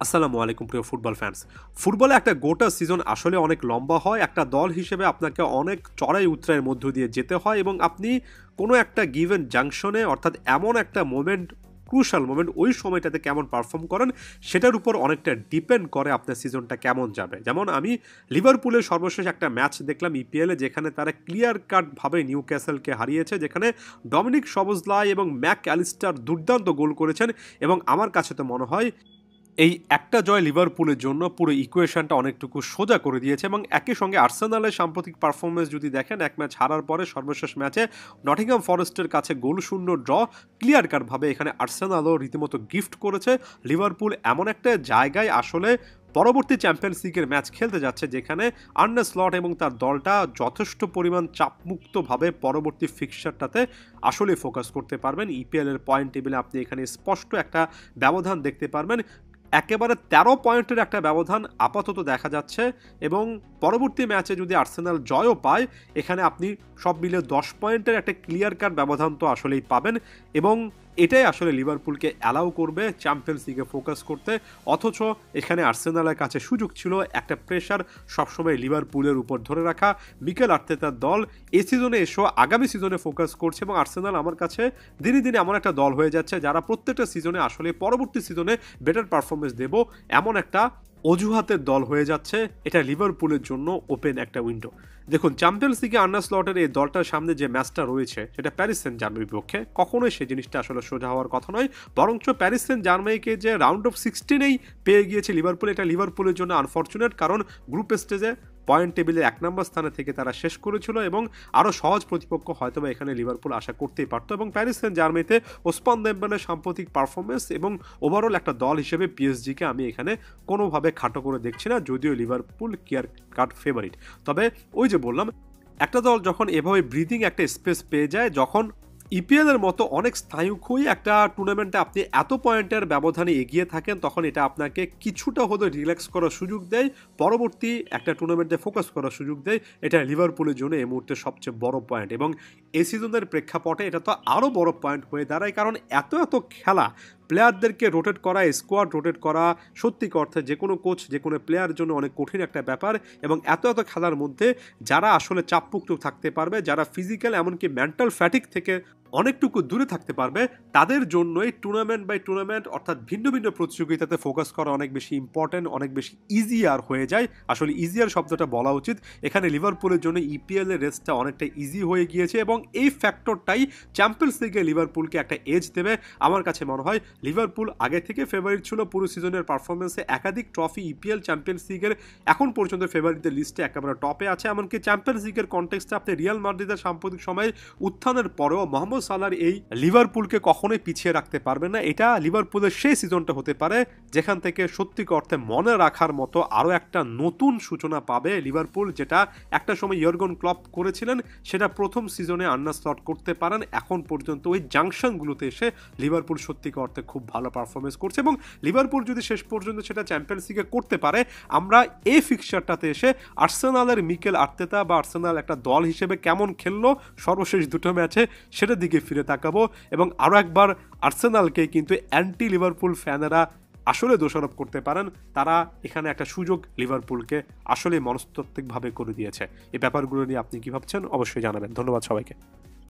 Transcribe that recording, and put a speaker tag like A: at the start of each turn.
A: আসসালামু আলাইকুম প্রিয় ফুটবল ফ্যান্স। ফুটবলে একটা গোটা সিজন আসলে অনেক লম্বা হয়। একটা দল হিসেবে আপনাকে অনেক চড়াই উতরাইয়ের মধ্য দিয়ে যেতে হয় এবং আপনি কোনো একটা গিভেন জাংশনে অর্থাৎ এমন একটা মোমেন্ট, ক্রুশাল মোমেন্ট, ওই সময়টাতে কেমন পারফর্ম করেন সেটার উপর অনেকটা ডিপেন্ড করে আপনার সিজনটা কেমন যাবে। যেমন আমি লিভারপুলের সর্বশেষ একটা ম্যাচ দেখলাম ইপিএলে, যেখানে তারা ক্লিয়ার কাটভাবে নিউ ক্যাসেলকে হারিয়েছে, যেখানে ডমিনিক সবজলাই এবং ম্যাক অ্যালিস্টার দুর্দান্ত গোল করেছেন এবং আমার কাছে তো মনে হয় এই একটা জয় লিভারপুলের জন্য পুরো ইকুয়েশনটা অনেকটুকু সোজা করে দিয়েছে। এবং একই সঙ্গে আর্সেনালের সাম্প্রতিক পারফরমেন্স যদি দেখেন, এক ম্যাচ হারার পরে সর্বশেষ ম্যাচে নটিংহাম ফরেস্টের কাছে গোল শূন্য ড্র, ক্লিয়ার কাটভাবে এখানে আর্সেনালও রীতিমতো গিফট করেছে। লিভারপুল এমন একটা জায়গায় আসলে পরবর্তী চ্যাম্পিয়ন্স লিগের ম্যাচ খেলতে যাচ্ছে, যেখানে আর্নে স্লট এবং তার দলটা যথেষ্ট পরিমাণ চাপমুক্তভাবে পরবর্তী ফিক্সচারটাতে আসলে ফোকাস করতে পারবেন। ইপিএলের পয়েন্ট টেবিলে আপনি এখানে স্পষ্ট একটা ব্যবধান দেখতে পারবেন, একেবারে 13 পয়েন্টের একটা ব্যবধান আপাতত দেখা যাচ্ছে। এবং পরবর্তী ম্যাচে যদি আর্সেনাল জয়ও পায়, এখানে আপনি সব মিলে 10 পয়েন্টের একটা ক্লিয়ার কাট ব্যবধান তো আসলেই পাবেন। এবং এটাই আসলে লিভারপুলকে অ্যালাউ করবে চ্যাম্পিয়ন্স লিগে ফোকাস করতে। অথচ এখানে আর্সেনালের কাছে সুযোগ ছিল একটা প্রেশার সবসময় লিভারপুলের উপর ধরে রাখা। মিকেল আর্তেতার দল এই সিজনে এসেও আগামী সিজনে ফোকাস করছে এবং আর্সেনাল আমার কাছে দিনে দিনে এমন একটা দল হয়ে যাচ্ছে যারা প্রত্যেকটা সিজনে আসলে পরবর্তী সিজনে বেটার পারফরমেন্স দেব এমন একটা অজুহাতের দল হয়ে যাচ্ছে। এটা লিভারপুলের জন্য ওপেন একটা উইন্ডো। দেখুন, চ্যাম্পিয়ন্স লিগে আর্নে স্লটের এই দলটার সামনে যে ম্যাচটা রয়েছে সেটা প্যারিস সেন্ট জার্মের বিপক্ষে। কখনোই সেই জিনিসটা আসলে সোজা হওয়ার কথা নয়, বরঞ্চ প্যারিস সেন্ট জার্মেইকে যে রাউন্ড অফ 16-এই পেয়ে গিয়েছে লিভারপুল, এটা লিভারপুলের জন্য আনফর্চুনেট, কারণ গ্রুপ স্টেজে পয়েন্ট টেবিলে 1 নম্বর স্থানে থেকে তারা শেষ করেছিল এবং আরও সহজ প্রতিপক্ষ হয়তোবা এখানে লিভারপুল আশা করতেই পারতো। এবং প্যারিস সেন্ট জার্মেইতে ওসমান দেম্বেলের সাম্প্রতিক পারফরমেন্স এবং ওভারঅল একটা দল হিসেবে পিএসজিকে আমি এখানে কোনোভাবে খাটো করে দেখছি না, যদিও লিভারপুল ক্লিয়ার কাট ফেভারিট। তবে ওই যে বললাম, একটা দল যখন এভাবে ব্রিদিং একটা স্পেস পেয়ে যায়, যখন ইপিএলের মতো অনেক স্থায়ুক্ষই একটা টুর্নামেন্টে আপনি এত পয়েন্টের ব্যবধানে এগিয়ে থাকেন, তখন এটা আপনাকে কিছুটা হলেও রিল্যাক্স করার সুযোগ দেয়, পরবর্তী একটা টুর্নামেন্টে ফোকাস করার সুযোগ দেয়। এটা লিভারপুলের জন্য এই মুহূর্তে সবচেয়ে বড় পয়েন্ট এবং এই সিজনের প্রেক্ষাপটে এটা তো আরও বড় পয়েন্ট হয়ে দাঁড়ায়, কারণ এত খেলা, প্লেয়ারদেরকে রোটেট করা, স্কোয়াড রোটেট করা সত্যিক অর্থে যে কোনো কোচ, যে কোনো প্লেয়ারের জন্য অনেক কঠিন একটা ব্যাপার। এবং এত খেলার মধ্যে যারা আসলে চাপমুক্ত থাকতে পারবে, যারা ফিজিক্যাল এমনকি মেন্টাল ফ্যাটিক থেকে অনেকটুকু দূরে থাকতে পারবে, তাদের জন্যই টুর্নামেন্ট বাই টুর্নামেন্ট অর্থাৎ ভিন্ন ভিন্ন প্রতিযোগিতাতে ফোকাস করা অনেক বেশি ইম্পর্টেন্ট, অনেক বেশি ইজিয়ার হয়ে যায়। আসলে ইজিয়ার শব্দটা বলা উচিত। এখানে লিভারপুলের জন্য ইপিএলের রেসটা অনেকটা ইজি হয়ে গিয়েছে এবং এই ফ্যাক্টরটাই চ্যাম্পিয়ন্স লিগে লিভারপুলকে একটা এজ দেবে। আমার কাছে মনে হয় লিভারপুল আগে থেকে ফেভারিট ছিল পুরো সিজনের পারফরমেন্সে, একাধিক ট্রফি ইপিএল চ্যাম্পিয়ন্স লিগের এখন পর্যন্ত ফেভারিটদের লিস্টে একেবারে টপে আছে। এমনকি চ্যাম্পিয়ন্স লিগের কনটেক্সটে আপনি রিয়াল মাদ্রিদের সাম্প্রতিক সময়ে উত্থানের পরেও মোহাম্মদ সালার এই লিভারপুলকে কখনোই পিছিয়ে রাখতে পারবে না। এটা লিভারপুলের সেই সিজনটা হতে পারে যেখান থেকে সত্যিকার অর্থে মনে রাখার মতো আরও একটা নতুন সূচনা পাবে লিভারপুল, যেটা একটা সময় ইয়র্গন ক্লপ করেছিলেন, সেটা প্রথম সিজনে আর্নে স্লট করতে পারেন। এখন পর্যন্ত ওই জাংশনগুলোতে এসে লিভারপুল সত্যিকার অর্থে খুব ভালো পারফরমেন্স করছে এবং লিভারপুল যদি শেষ পর্যন্ত সেটা চ্যাম্পিয়ন্স লিগে করতে পারে, আমরা এই ফিক্সচারটাতে এসে আর্সেনালের মিকেল আর্তেতা বা আর্সেনাল একটা দল হিসেবে কেমন খেললো সর্বশেষ দুটো ম্যাচে সেটার দিকে ফিরে তাকাবো এবং আরও একবার আর্সেনালকে কিন্তু অ্যান্টি লিভারপুল ফ্যানেরা আসলে দোষারোপ করতে পারেন। তারা এখানে একটা সুযোগ লিভারপুলকে আসলে মনস্তাত্ত্বিকভাবে করে দিয়েছে। এই ব্যাপারগুলো নিয়ে আপনি কি ভাবছেন অবশ্যই জানাবেন। ধন্যবাদ সবাইকে।